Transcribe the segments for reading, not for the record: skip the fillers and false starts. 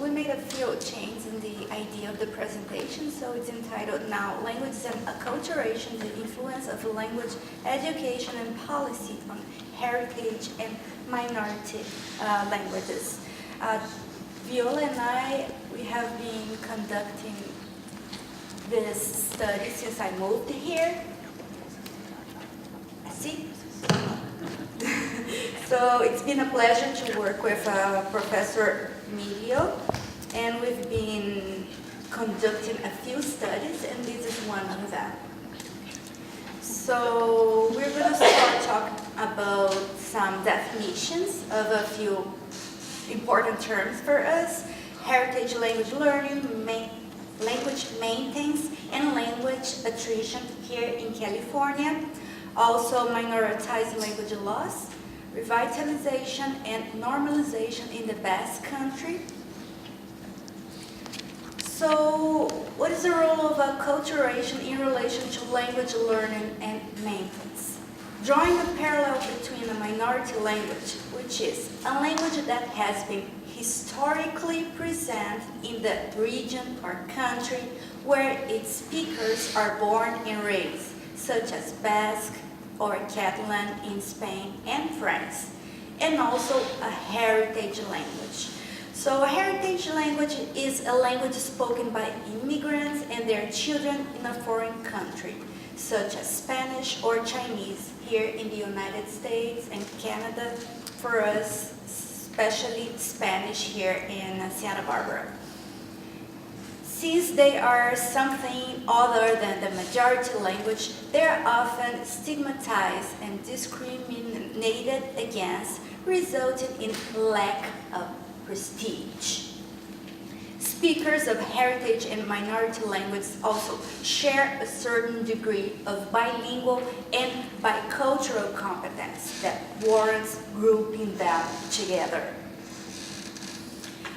We made a few changes in the idea of the presentation. So it's entitled now Languages and Acculturation, the Influence of Language Education and Policy on Heritage and Minority Languages. Viola and we have been conducting this study since I moved here. See? So it's been a pleasure to work with Professor Miglio, and we've been conducting a few studies, and this is one of them. So we're going to start talking about some definitions of a few important terms for us: heritage language learning, language maintenance, and language attrition here in California. Also, minoritized language loss, revitalization, and normalization in the Basque Country. So, what is the role of acculturation in relation to language learning and maintenance? Drawing a parallel between a minority language, which is a language that has been historically present in the region or country where its speakers are born and raised, such as Basque or Catalan in Spain and France, and also a heritage language. So a heritage language is a language spoken by immigrants and their children in a foreign country, such as Spanish or Chinese here in the United States and Canada, for us, especially Spanish here in Santa Barbara. Since they are something other than the majority language, they are often stigmatized and discriminated against, resulting in lack of prestige. Speakers of heritage and minority languages also share a certain degree of bilingual and bicultural competence that warrants grouping them together.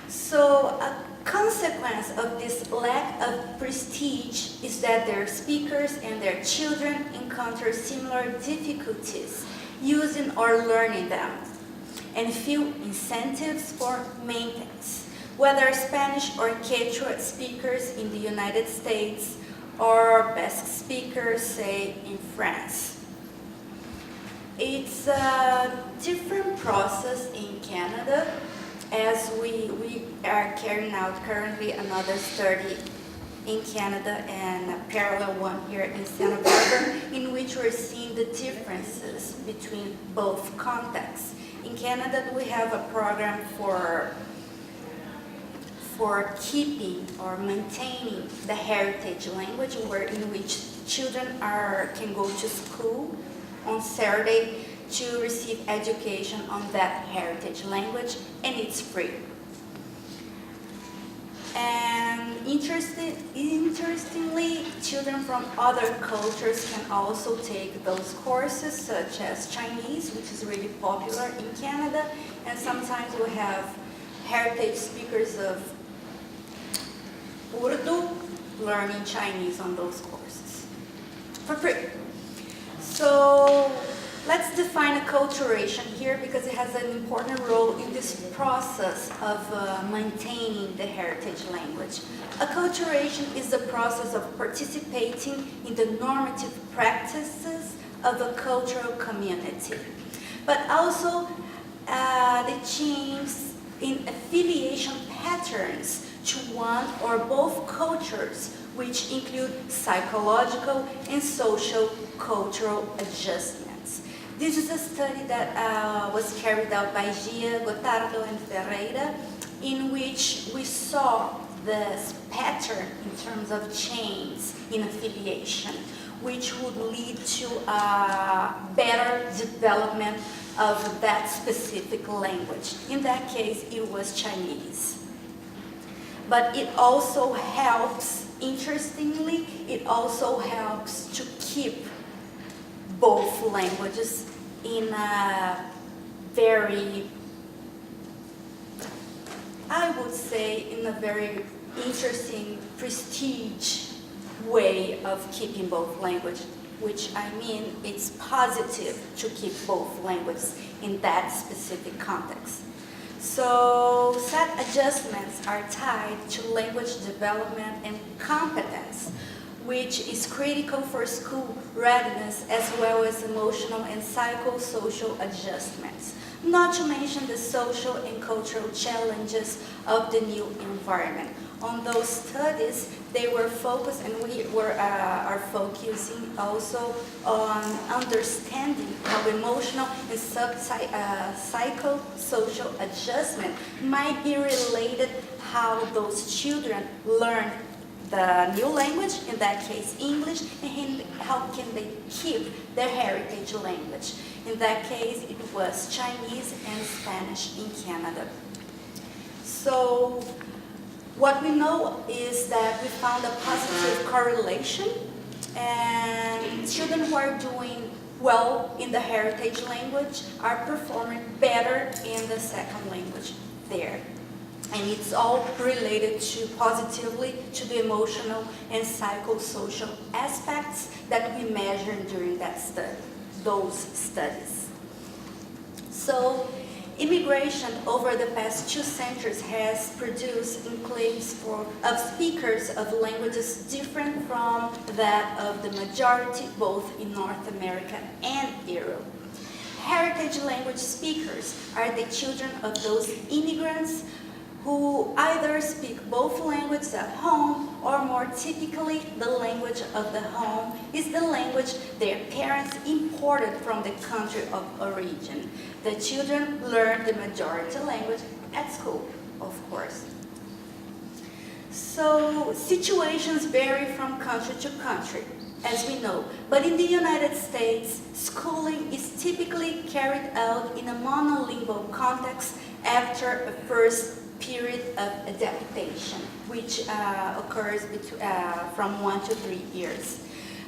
So, a consequence of this lack of prestige is that their speakers and their children encounter similar difficulties using or learning them, and few incentives for maintenance, whether Spanish or Quechua speakers in the United States or Basque speakers, say, in France. It's a different process in Canada, as we are carrying out currently another study in Canada and a parallel one here in Santa Barbara, in which we're seeing the differences between both contexts. In Canada, we have a program for keeping or maintaining the heritage language, in which children can go to school on Saturday to receive education on that heritage language, and it's free. And interestingly, children from other cultures can also take those courses, such as Chinese, which is really popular in Canada, and sometimes we have heritage speakers of Urdu learning Chinese on those courses for free. So let's define acculturation here, because it has an important role in this process of maintaining the heritage language. Acculturation is the process of participating in the normative practices of a cultural community, but also the change in affiliation patterns to one or both cultures, which include psychological and social cultural adjustments. This is a study that was carried out by Gia, Gotardo, and Herrera, in which we saw this pattern in terms of change in affiliation, which would lead to a better development of that specific language. In that case, it was Chinese. But it also helps, interestingly, it also helps to keep both languages in a very, I would say, in a very interesting prestige way of keeping both languages, which I mean it's positive to keep both languages in that specific context. So set adjustments are tied to language development and competence, which is critical for school readiness as well as emotional and psychosocial adjustments, not to mention the social and cultural challenges of the new environment. On those studies, they were focused, and we are focusing also on understanding how emotional and psychosocial adjustment might be related, how those children learn the new language, in that case English, and how can they keep their heritage language. In that case, it was Chinese and Spanish in Canada. So what we know is that we found a positive correlation, and children who are doing well in the heritage language are performing better in the second language there. And it's all related to positively to the emotional and psychosocial aspects that we measured during that study, those studies. So immigration over the past 2 centuries has produced enclaves of speakers of languages different from that of the majority both in North America and Europe. Heritage language speakers are the children of those immigrants who either speak both languages at home, or more typically, the language of the home is the language their parents imported from the country of origin. The children learn the majority language at school, of course. So situations vary from country to country, as we know, but in the United States, schooling is typically carried out in a monolingual context after a first period of adaptation, which occurs from 1 to 3 years.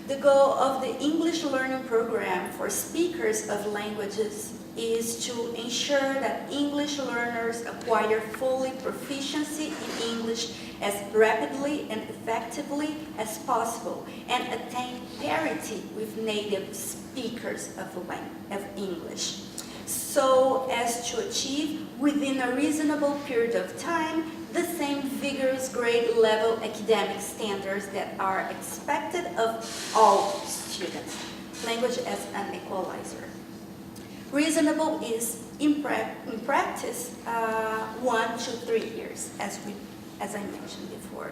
The goal of the English learning program for speakers of languages is to ensure that English learners acquire fully proficiency in English as rapidly and effectively as possible and attain parity with native speakers of English, so as to achieve within a reasonable period of time the same vigorous grade level academic standards that are expected of all students. Language as an equalizer. Reasonable is, in practice, 1 to 3 years, as I mentioned before.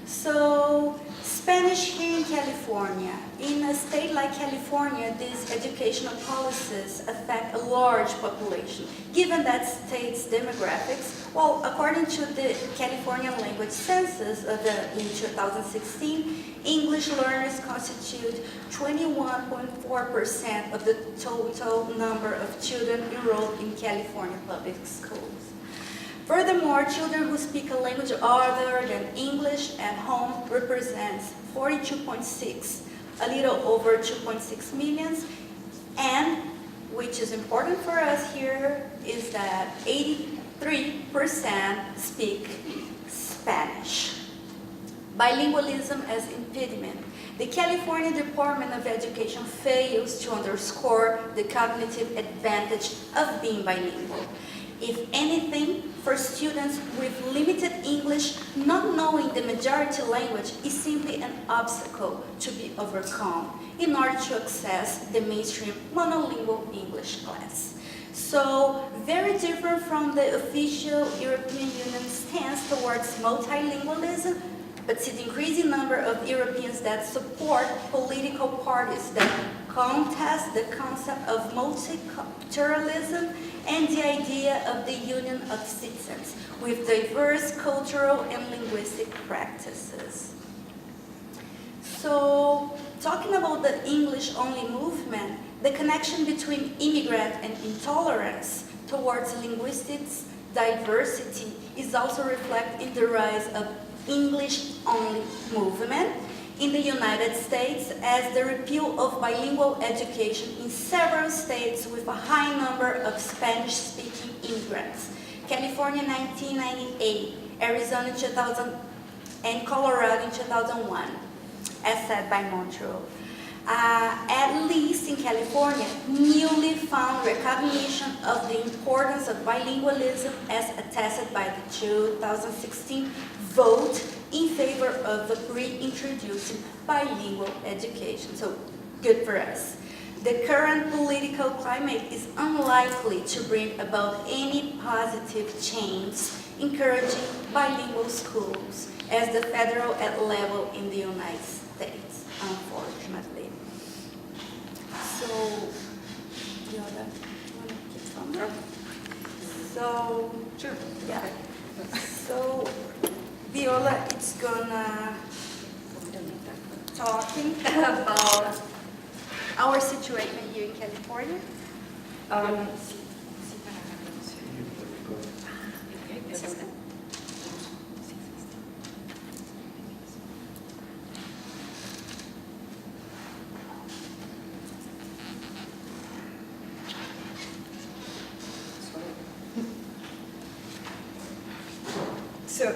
So, Spanish here in California. In a state like California, these educational policies affect a large population. Given that state's demographics, well, according to the California Language Census in 2016, English learners constitute 21.4% of the total number of children enrolled in California public schools. Furthermore, children who speak a language other than English at home represents 42.6, a little over 2.6 million, and, which is important for us here, is that 83% speak Spanish. Bilingualism as impediment. The California Department of Education fails to underscore the cognitive advantage of being bilingual. If anything, for students with limited English, not knowing the majority language is simply an obstacle to be overcome in order to access the mainstream monolingual English class. So, very different from the official European Union stance towards multilingualism, but see the increasing number of Europeans that support political parties that contest the concept of multiculturalism and the idea of the union of citizens with diverse cultural and linguistic practices. So, talking about the English-only movement, the connection between immigrant and intolerance towards linguistics diversity is also reflected in the rise of English-only movement in the United States as the repeal of bilingual education in several states with a high number of Spanish-speaking immigrants. California in 1998, Arizona in 2000, and Colorado in 2001, as said by Montreal. At least in California, newly found recognition of the importance of bilingualism as attested by the 2016 vote in favor of reintroducing bilingual education. So good for us. The current political climate is unlikely to bring about any positive change encouraging bilingual schools as the federal level in the United States, unfortunately. So, Viola, you want to keep from there? So, Sure. Yeah. So, Viola is gonna talking about our situation here in California. So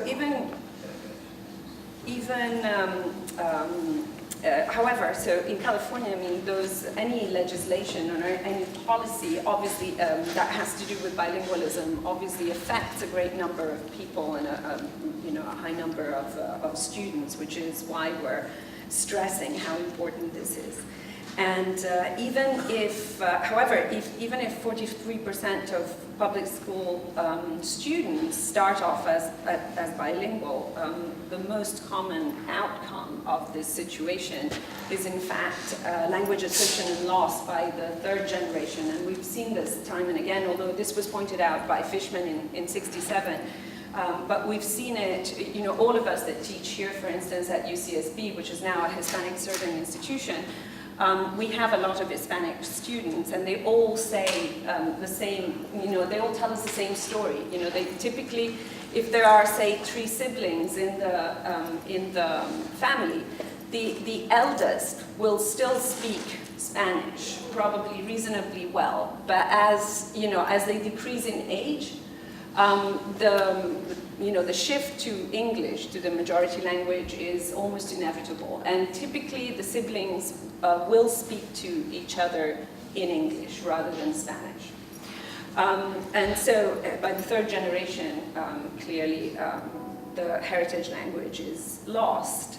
however, so in California, I mean, any legislation or any policy, obviously, that has to do with bilingualism, obviously affects a great number of people and a high number of students, which is why we're stressing how important this is. And even if 43% of public school students start off as bilingual, the most common outcome of this situation is in fact language attrition and loss by the third generation. And we've seen this time and again, although this was pointed out by Fishman in '67. But we've seen it, all of us that teach here, for instance, at UCSB, which is now a Hispanic serving institution, we have a lot of Hispanic students, and they all say the same, they all tell us the same story. They typically, if there are, say, 3 siblings in the family, the eldest will still speak Spanish, probably reasonably well, but as they decrease in age, the shift to English, to the majority language, is almost inevitable. And typically the siblings will speak to each other in English rather than Spanish. And so by the third generation, clearly the heritage language is lost.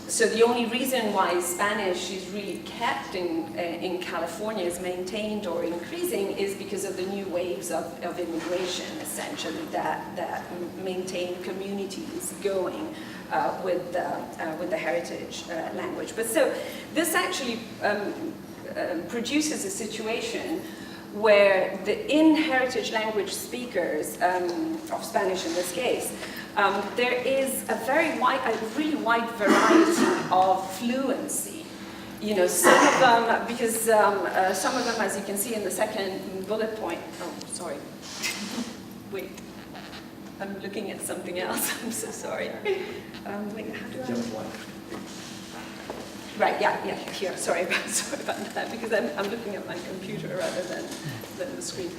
So the only reason why Spanish is really kept in California, is maintained or increasing, is because of the new waves of immigration, essentially, that maintain communities going with the heritage language. But so this actually produces a situation where the heritage language speakers, of Spanish in this case, there is a really wide variety of fluency. Some of them, because some of them, as you can see in the second bullet point, oh, sorry, wait, I'm looking at something else, I'm so sorry. Wait, how do I? Right, yeah, here, sorry about that, because I'm looking at my computer rather than the screen.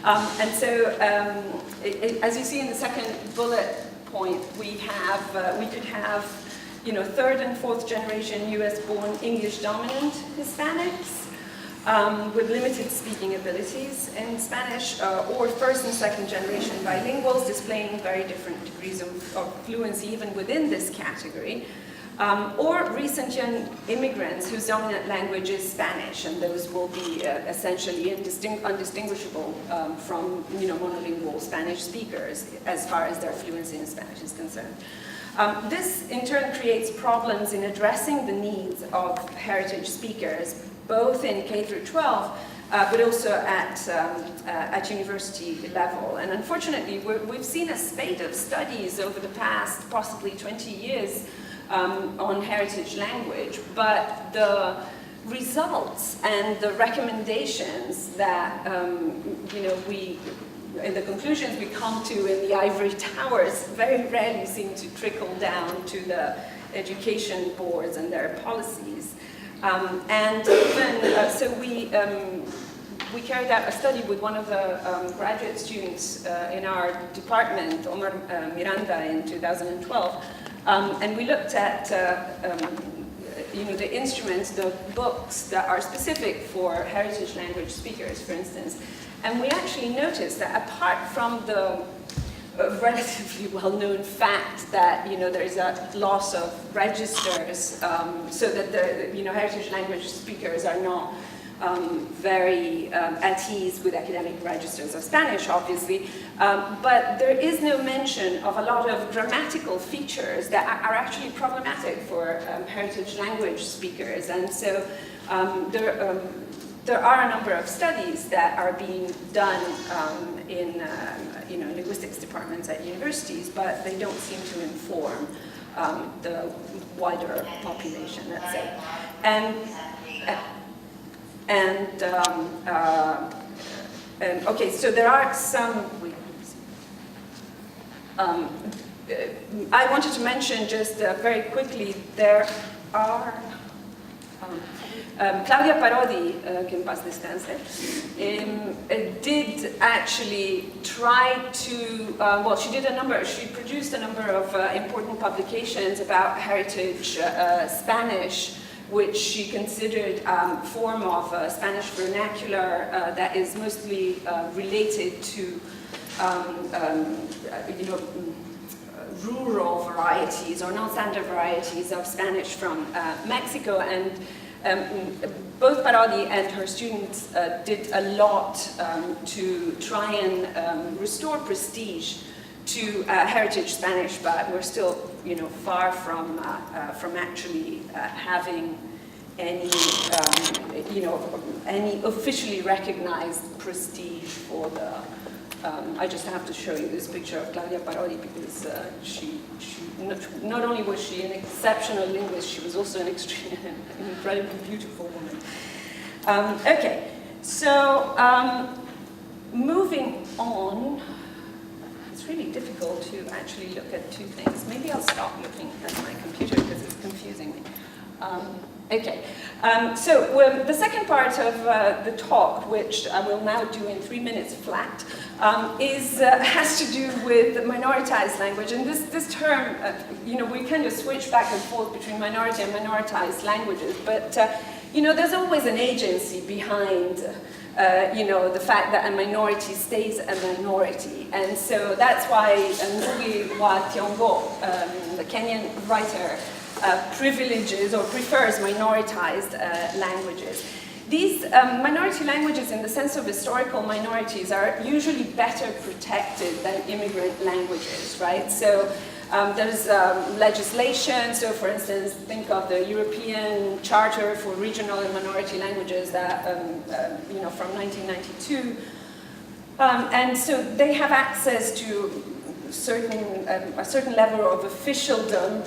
And so, as you see in the second bullet point, we could have, third and fourth generation US-born English-dominant Hispanics with limited speaking abilities in Spanish, or first and second generation bilinguals displaying very different degrees of fluency even within this category. Or recent young immigrants whose dominant language is Spanish, and those will be essentially undistinguishable from monolingual Spanish speakers as far as their fluency in Spanish is concerned. This in turn creates problems in addressing the needs of heritage speakers, both in K through 12, but also at university level. And unfortunately, we've seen a spate of studies over the past possibly 20 years on heritage language, but the results and the recommendations that and the conclusions we come to in the ivory towers very rarely seem to trickle down to the education boards and their policies. And even so, we carried out a study with one of the graduate students in our department, Omar Miranda, in 2012. And we looked at the instruments, the books that are specific for heritage language speakers, for instance. And we actually noticed that apart from the relatively well-known fact that there is a loss of registers, so that the heritage language speakers are not very at ease with academic registers of Spanish, obviously, but there is no mention of a lot of grammatical features that are actually problematic for heritage language speakers. And so there are a number of studies that are being done in linguistics departments at universities, but they don't seem to inform the wider population, let's say. Okay, so there are some. I wanted to mention just very quickly, there are Claudia Parodi, che in paz descanse, did actually try to, she produced a number of important publications about heritage Spanish, which she considered a form of Spanish vernacular that is mostly related to rural varieties or non-standard varieties of Spanish from Mexico. And both Parodi and her students did a lot to try and restore prestige to heritage Spanish, but we're still, far from actually having any, any officially recognized prestige for the. I just have to show you this picture of Claudia Parodi because she not only was she an exceptional linguist, she was also an incredibly beautiful woman. Okay, so moving on. It's really difficult to actually look at two things. Maybe I'll stop looking at my computer because it's confusing me. Okay, so the second part of the talk, which I will now do in 3 minutes flat, has to do with minoritized language. And this term, we kind of switch back and forth between minority and minoritized languages, but there's always an agency behind the fact that a minority stays a minority. And so that's why Ngugi wa Thiong'o, the Kenyan writer, privileges or prefers minoritized languages. These minority languages, in the sense of historical minorities, are usually better protected than immigrant languages, right? So there's legislation. So, for instance, think of the European Charter for Regional and Minority Languages that, from 1992. And so they have access to a certain level of officialdom,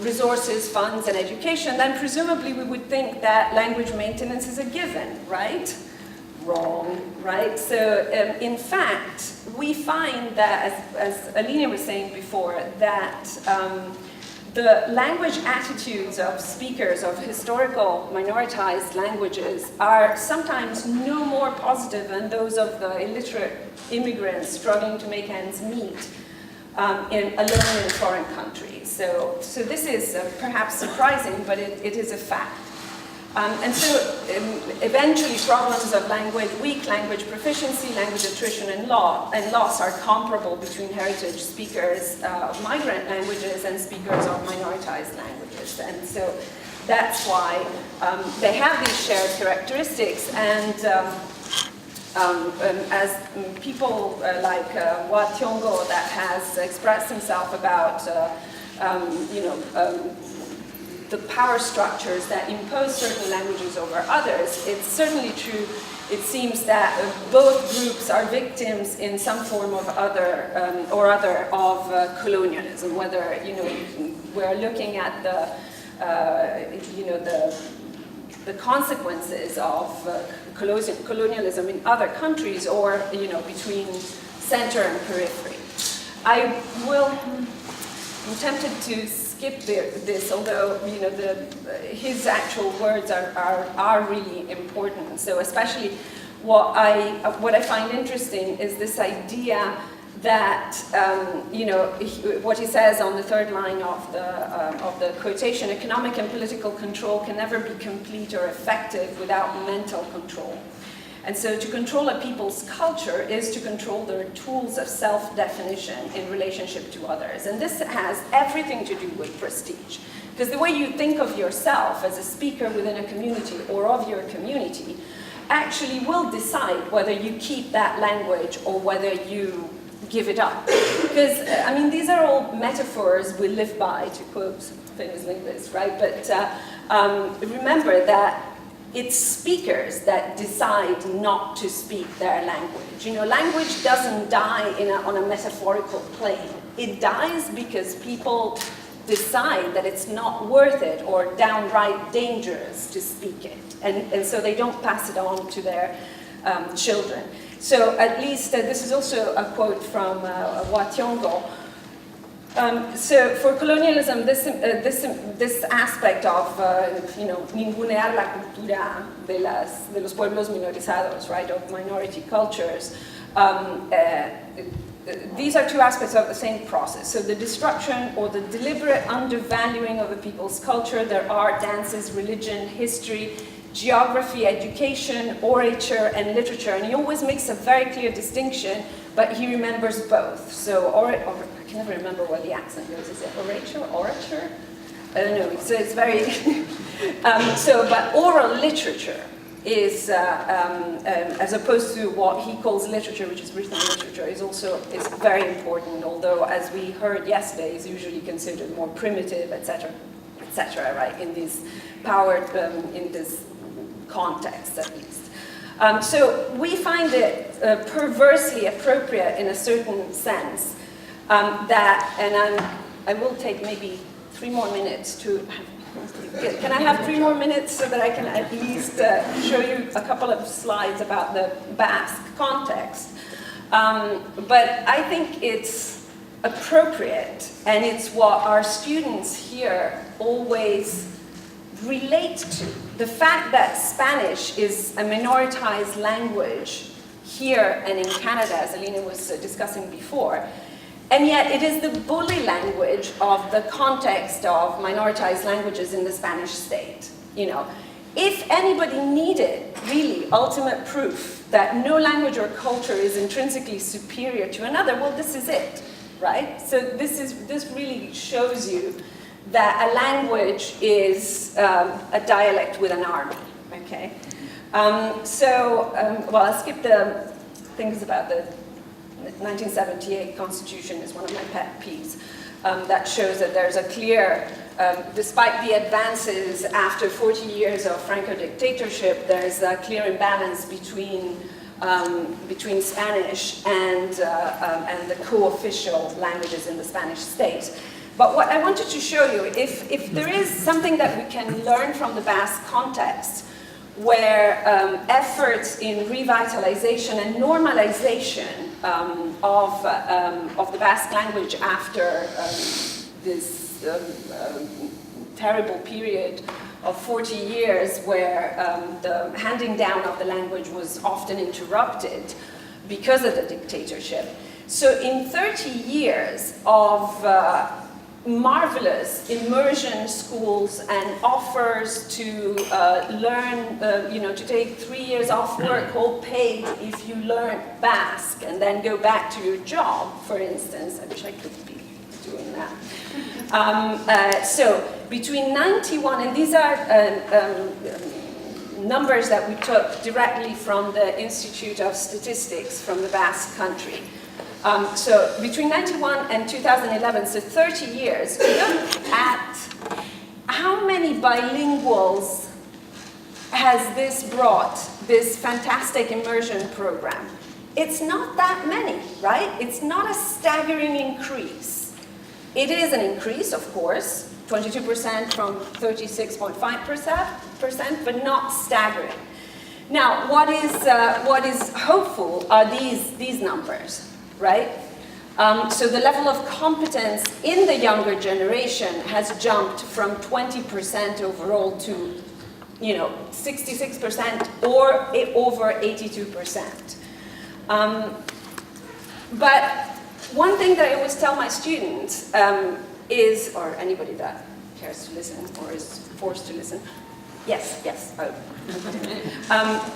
resources, funds, and education. Then presumably we would think that language maintenance is a given, right? Wrong, right? So in fact, we find that, as Aline was saying before, that the language attitudes of speakers of historical minoritized languages are sometimes no more positive than those of the illiterate immigrants struggling to make ends meet alone in foreign countries. So this is perhaps surprising, but it is a fact. And so eventually problems of weak language proficiency, language attrition, and loss are comparable between heritage speakers of migrant languages and speakers of minoritized languages. And so that's why they have these shared characteristics. And as people like Wa Thiong'o that has expressed himself about the power structures that impose certain languages over others, it's certainly true, it seems, that both groups are victims in some form of other of colonialism, whether we're looking at the consequences of colonialism in other countries, or between center and periphery. I'm tempted to skip this, although his actual words are really important. So especially what I find interesting is this idea that, what he says on the third line of the quotation, economic and political control can never be complete or effective without mental control. And so to control a people's culture is to control their tools of self-definition in relationship to others. And this has everything to do with prestige. Because the way you think of yourself as a speaker within a community or of your community actually will decide whether you keep that language or whether you give it up. Because, I mean, these are all metaphors we live by, to quote famous linguists, right? But remember that it's speakers that decide not to speak their language. You know, language doesn't die on a metaphorical plane. It dies because people decide that it's not worth it or downright dangerous to speak it. And so they don't pass it on to their children. So at least, this is also a quote from Wationgo. So for colonialism, this aspect of, ningunear la cultura de los pueblos minorizados, right, of minority cultures, these are two aspects of the same process. So the destruction or the deliberate undervaluing of a people's culture, their art, dances, religion, history, geography, education, orature, and literature. And he always makes a very clear distinction, but he remembers both. So, I can never remember what the accent goes. Is it orature? I don't know. So it's very, but oral literature is, as opposed to what he calls literature, which is written literature, is very important, although, as we heard yesterday, is usually considered more primitive, etc., right, in this in this context, at least. So we find it perversely appropriate in a certain sense that, and I will take maybe 3 more minutes to have, can I have 3 more minutes so that I can at least show you a couple of slides about the Basque context? But I think it's appropriate, and it's what our students here always relate to. The fact that Spanish is a minoritized language here and in Canada, as Alina was discussing before, and yet it is the bully language of the context of minoritized languages in the Spanish state. You know, if anybody needed really ultimate proof that no language or culture is intrinsically superior to another, well, this is it, right? So this really shows you that a language is a dialect with an army, okay? Well, I'll skip the things about the 1978 Constitution is one of my pet peeves. That shows that there's a clear, despite the advances after 40 years of Franco dictatorship, there's a clear imbalance between Spanish and the co-official languages in the Spanish state. But what I wanted to show you, if there is something that we can learn from the Basque context, where efforts in revitalization and normalization of the Basque language after this terrible period of 40 years where the handing down of the language was often interrupted because of the dictatorship. So in 30 years of marvelous immersion schools and offers to learn, to take 3 years off work, all paid if you learn Basque and then go back to your job, for instance. I wish I could be doing that. So between 91, and these are numbers that we took directly from the Institute of Statistics from the Basque Country. So between 91 and 2011, so 30 years, look at how many bilinguals has this brought, this fantastic immersion program. It's not that many, right? It's not a staggering increase. It is an increase, of course, 22% from 36.5%, but not staggering. Now, what is hopeful are these numbers. Right? So the level of competence in the younger generation has jumped from 20% overall to, 66% or over 82%. But one thing that I always tell my students is, or anybody that cares to listen or is forced to listen, yes, oh.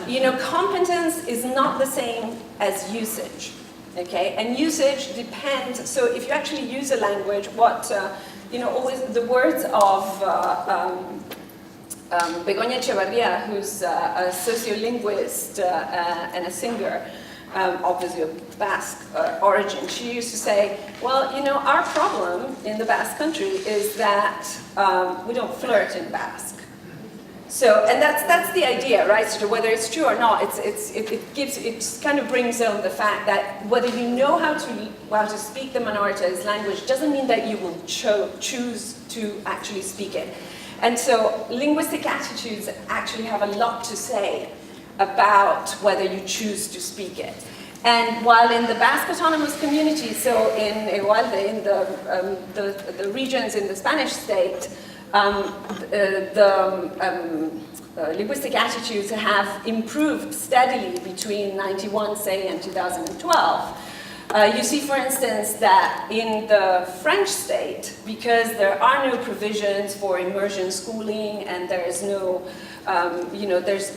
You know, competence is not the same as usage, okay? And usage depends, so if you actually use a language, what, you know, always the words of Begoña Echevarría, who's a sociolinguist and a singer, obviously of Basque origin, she used to say, well, you know, our problem in the Basque country is that we don't flirt in Basque. So, and that's the idea, right? So whether it's true or not, it kind of brings home the fact that whether you know how to speak the minoritized language doesn't mean that you will choose to actually speak it. And so linguistic attitudes actually have a lot to say about whether you choose to speak it. And while in the Basque Autonomous Community, so in Egualde, in the regions in the Spanish state, linguistic attitudes have improved steadily between 91, say, and 2012. You see, for instance, that in the French state, because there are no provisions for immersion schooling and there is no, you know, there's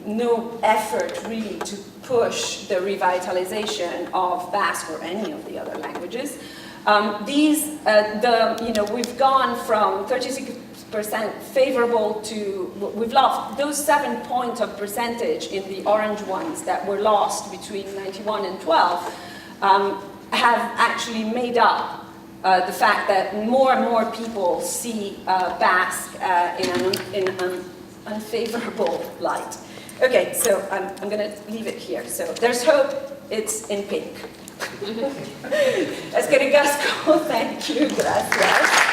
no effort really to push the revitalization of Basque or any of the other languages. You know, we've gone from 36% favorable to, we've lost those 7 points of percentage in the orange ones that were lost between 91 and 12 have actually made up the fact that more and more people see Basque in an unfavorable light. Okay, so I'm going to leave it here. So there's hope, it's in pink. Es Kaleidoscope, thank you, gracias.